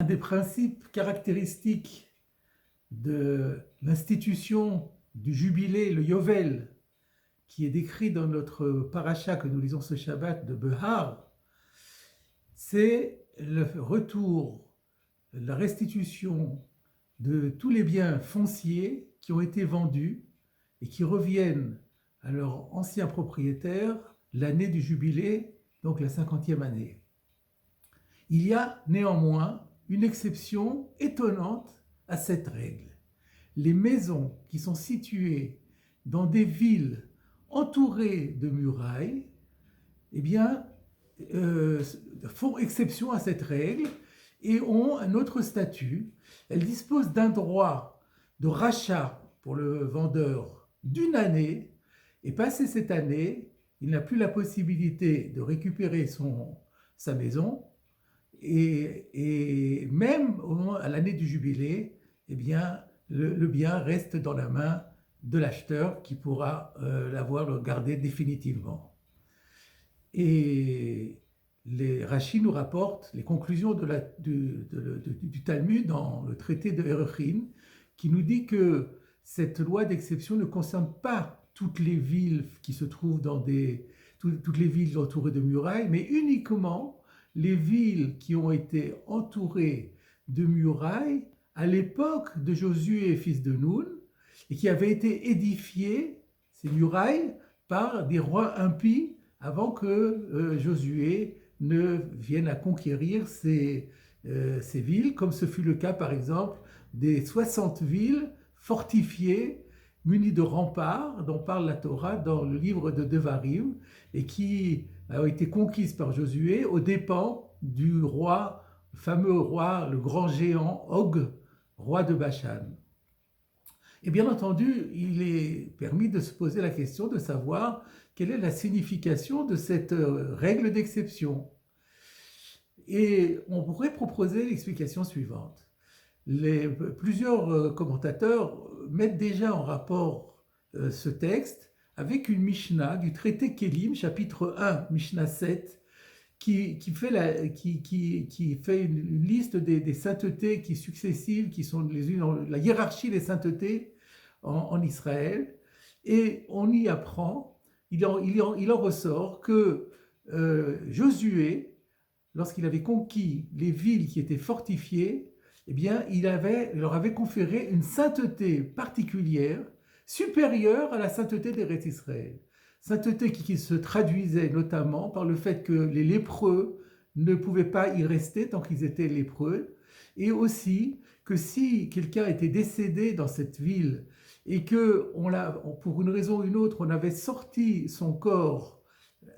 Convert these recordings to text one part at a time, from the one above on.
Un des principes caractéristiques de l'institution du jubilé, le Yovel, qui est décrit dans notre paracha que nous lisons ce Shabbat de Behar, c'est le retour, la restitution de tous les biens fonciers qui ont été vendus et qui reviennent à leur ancien propriétaire l'année du jubilé, donc la 50e année. Il y a néanmoins une exception étonnante à cette règle. Les maisons qui sont situées dans des villes entourées de murailles, eh bien, font exception à cette règle et ont un autre statut. Elles disposent d'un droit de rachat pour le vendeur d'une année, et passé cette année, il n'a plus la possibilité de récupérer sa maison, et même à l'année du jubilé, eh bien, le bien reste dans la main de l'acheteur qui pourra l'avoir gardé définitivement. Et les Rashi nous rapportent les conclusions du Talmud dans le traité de Erechim, qui nous dit que cette loi d'exception ne concerne pas toutes les villes qui se trouvent toutes les villes entourées de murailles, mais uniquement les villes qui ont été entourées de murailles à l'époque de Josué, fils de Nun, et qui avaient été édifiées, ces murailles, par des rois impies avant que Josué ne vienne à conquérir ces villes, comme ce fut le cas par exemple des 60 villes fortifiées, munies de remparts, dont parle la Torah dans le livre de Devarim, et qui ont été conquises par Josué aux dépens du roi, le fameux roi, le grand géant Og, roi de Bashan. Et bien entendu, il est permis de se poser la question de savoir quelle est la signification de cette règle d'exception. Et on pourrait proposer l'explication suivante. Plusieurs commentateurs mettent déjà en rapport ce texte avec une Mishnah du traité Kélim, chapitre 1, Mishnah 7, qui fait une liste des saintetés successives, qui sont les unes, la hiérarchie des saintetés en Israël. Et on y apprend, il en ressort que Josué, lorsqu'il avait conquis les villes qui étaient fortifiées, eh bien, il leur avait conféré une sainteté particulière, supérieure à la sainteté d'Eretz Israël. Sainteté qui se traduisait notamment par le fait que les lépreux ne pouvaient pas y rester tant qu'ils étaient lépreux, et aussi que si quelqu'un était décédé dans cette ville et que pour une raison ou une autre, on avait sorti son corps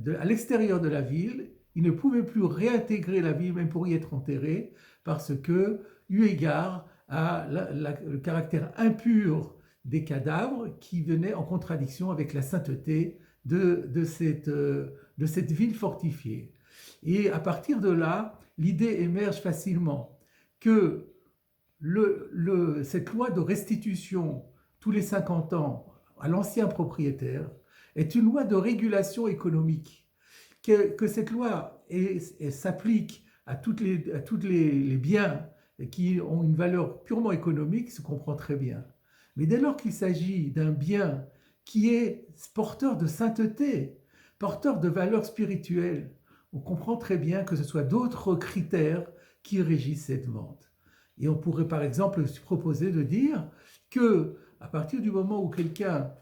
à l'extérieur de la ville, il ne pouvait plus réintégrer la ville même pour y être enterré, parce que, eu égard à le caractère impur des cadavres qui venaient en contradiction avec la sainteté de cette ville fortifiée. Et à partir de là, l'idée émerge facilement que cette loi de restitution tous les 50 ans à l'ancien propriétaire est une loi de régulation économique, que cette loi s'applique à tous les biens qui ont une valeur purement économique, se comprend très bien. Mais dès lors qu'il s'agit d'un bien qui est porteur de sainteté, porteur de valeur spirituelle, on comprend très bien que ce soit d'autres critères qui régissent cette vente. Et on pourrait par exemple proposer de dire que à partir du moment où quelqu'un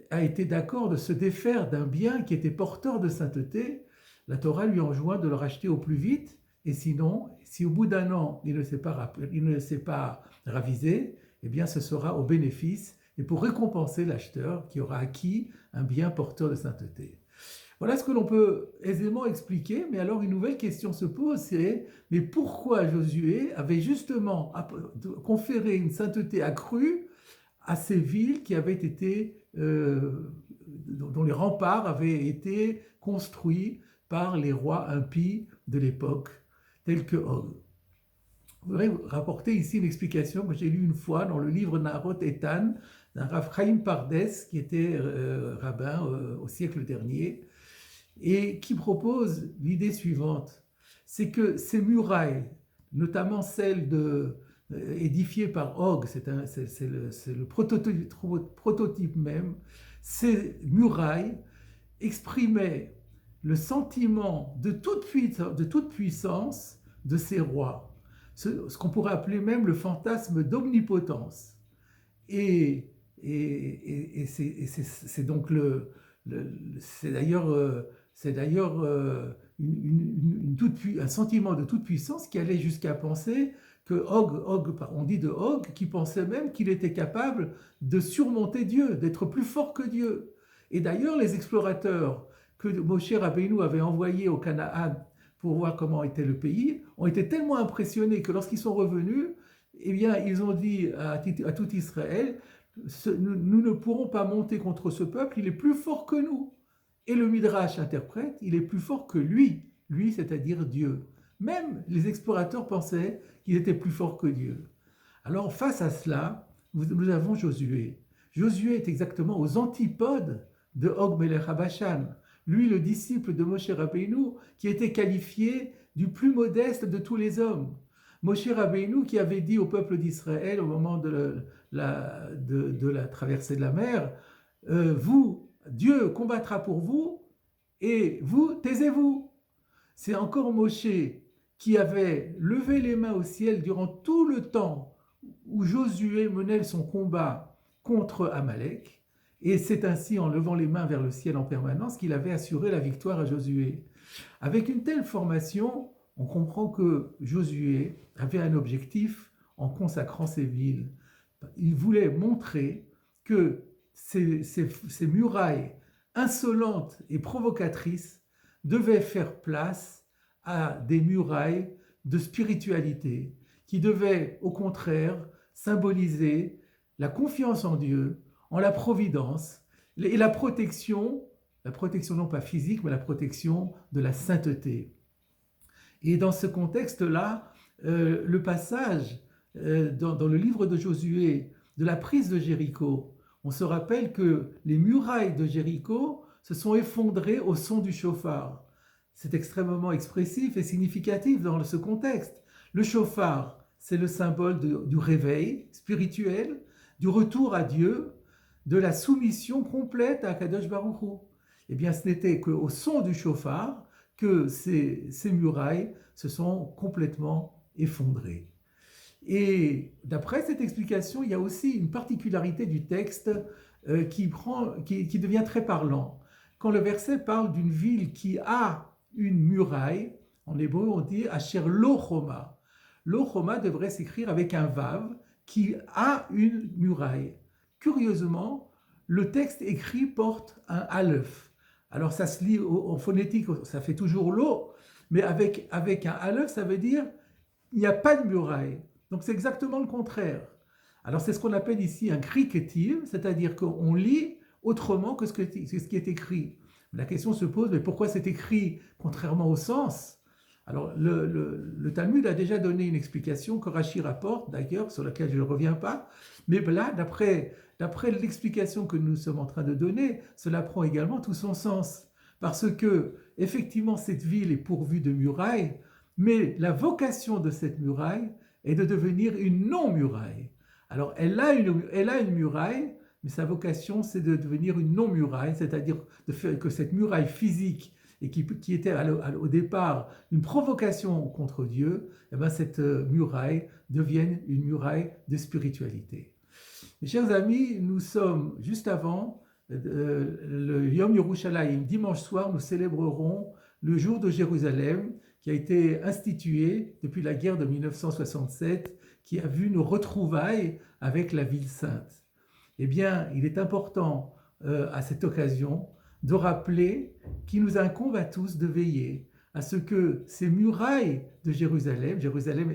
a été d'accord de se défaire d'un bien qui était porteur de sainteté, la Torah lui enjoint de le racheter au plus vite, et sinon, si au bout d'un an il ne s'est pas ravisé, eh bien ce sera au bénéfice et pour récompenser l'acheteur qui aura acquis un bien porteur de sainteté. Voilà ce que l'on peut aisément expliquer, mais alors une nouvelle question se pose, c'est mais pourquoi Josué avait justement conféré une sainteté accrue à ces villes qui avaient été, dont les remparts avaient été construits par les rois impies de l'époque, tels que Og. Je voudrais rapporter ici une explication que j'ai lue une fois dans le livre Naharot Etan d'un Rav Chaim Pardes, qui était rabbin au siècle dernier, et qui propose l'idée suivante, c'est que ces murailles notamment celle édifiée par Og, c'est le prototype même. Ces murailles exprimaient le sentiment de toute puissance de ces rois, ce qu'on pourrait appeler même le fantasme d'omnipotence. C'est donc c'est d'ailleurs un sentiment de toute puissance qui allait jusqu'à penser que on dit de Og, qui pensait même qu'il était capable de surmonter Dieu, d'être plus fort que Dieu. Et d'ailleurs, les explorateurs que Moshe Rabbeinu avait envoyés au Canaan pour voir comment était le pays ont été tellement impressionnés que lorsqu'ils sont revenus, eh bien, ils ont dit à tout Israël, nous ne pourrons pas monter contre ce peuple, il est plus fort que nous. Et le Midrash interprète, il est plus fort que lui, c'est-à-dire Dieu. Même les explorateurs pensaient qu'il était plus fort que Dieu. Alors face à cela, nous avons Josué. Josué est exactement aux antipodes de Og Melech HaBashan. Lui, le disciple de Moshe Rabbeinu, qui était qualifié du plus modeste de tous les hommes. Moshe Rabbeinu qui avait dit au peuple d'Israël au moment de la traversée de la mer, Dieu combattra pour vous et vous, taisez-vous. C'est encore Moshe qui avait levé les mains au ciel durant tout le temps où Josué menait son combat contre Amalek. Et c'est ainsi en levant les mains vers le ciel en permanence qu'il avait assuré la victoire à Josué. Avec une telle formation, on comprend que Josué avait un objectif en consacrant ces villes. Il voulait montrer que ces murailles insolentes et provocatrices devaient faire place à des murailles de spiritualité qui devaient au contraire symboliser la confiance en Dieu, en la providence et la protection non pas physique, mais la protection de la sainteté. Et dans ce contexte-là, le passage dans le livre de Josué de la prise de Jéricho, on se rappelle que les murailles de Jéricho se sont effondrées au son du chauffard. C'est extrêmement expressif et significatif dans ce contexte. Le chauffard, c'est le symbole du réveil spirituel, du retour à Dieu, de la soumission complète à Kadosh Baruch Hu. Eh bien, ce n'était qu'au son du chauffard que ces murailles se sont complètement effondrées. Et d'après cette explication, il y a aussi une particularité du texte qui devient très parlant. Quand le verset parle d'une ville qui a une muraille, en hébreu on dit Asher lo choma. Lo choma devrait s'écrire avec un vav, qui a une muraille. Curieusement, le texte écrit porte un aleph. Alors ça se lit en phonétique, ça fait toujours lo, mais avec un aleph, ça veut dire il n'y a pas de muraille. Donc c'est exactement le contraire. Alors c'est ce qu'on appelle ici un cri ketiv, c'est-à-dire qu'on lit autrement que ce qui est écrit. La question se pose, mais pourquoi c'est écrit contrairement au sens ? Alors le Talmud a déjà donné une explication que Rashi rapporte d'ailleurs, sur laquelle je ne reviens pas, mais là, d'après l'explication que nous sommes en train de donner, cela prend également tout son sens. Parce que, effectivement, cette ville est pourvue de murailles, mais la vocation de cette muraille est de devenir une non-muraille. Alors, elle a une muraille, mais sa vocation, c'est de devenir une non-muraille, c'est-à-dire de faire que cette muraille physique, et qui était au départ une provocation contre Dieu, eh bien cette muraille devienne une muraille de spiritualité. Mes chers amis, nous sommes juste avant le Yom Yerushalayim. Dimanche soir, nous célébrerons le jour de Jérusalem, qui a été institué depuis la guerre de 1967, qui a vu nos retrouvailles avec la ville sainte. Eh bien, il est important à cette occasion de rappeler qu'il nous incombe à tous de veiller à ce que ces murailles de Jérusalem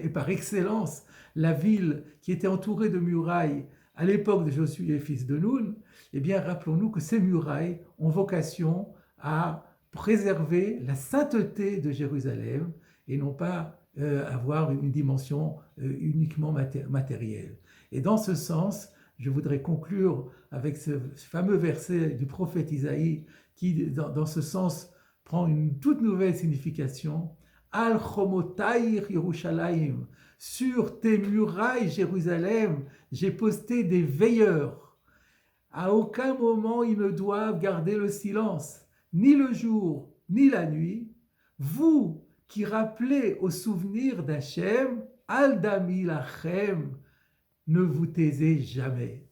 est par excellence la ville qui était entourée de murailles à l'époque de Josué, fils de Nun, eh bien rappelons-nous que ces murailles ont vocation à préserver la sainteté de Jérusalem et non pas avoir une dimension uniquement matérielle. Et dans ce sens, je voudrais conclure avec ce fameux verset du prophète Isaïe qui, dans ce sens, prend une toute nouvelle signification. Al chomotaïr Yerushalayim, sur tes murailles Jérusalem, j'ai posté des veilleurs. À aucun moment ils ne doivent garder le silence, ni le jour, ni la nuit. Vous qui rappelez au souvenir d'Hachem, Al Dami Lachem, ne vous taisez jamais.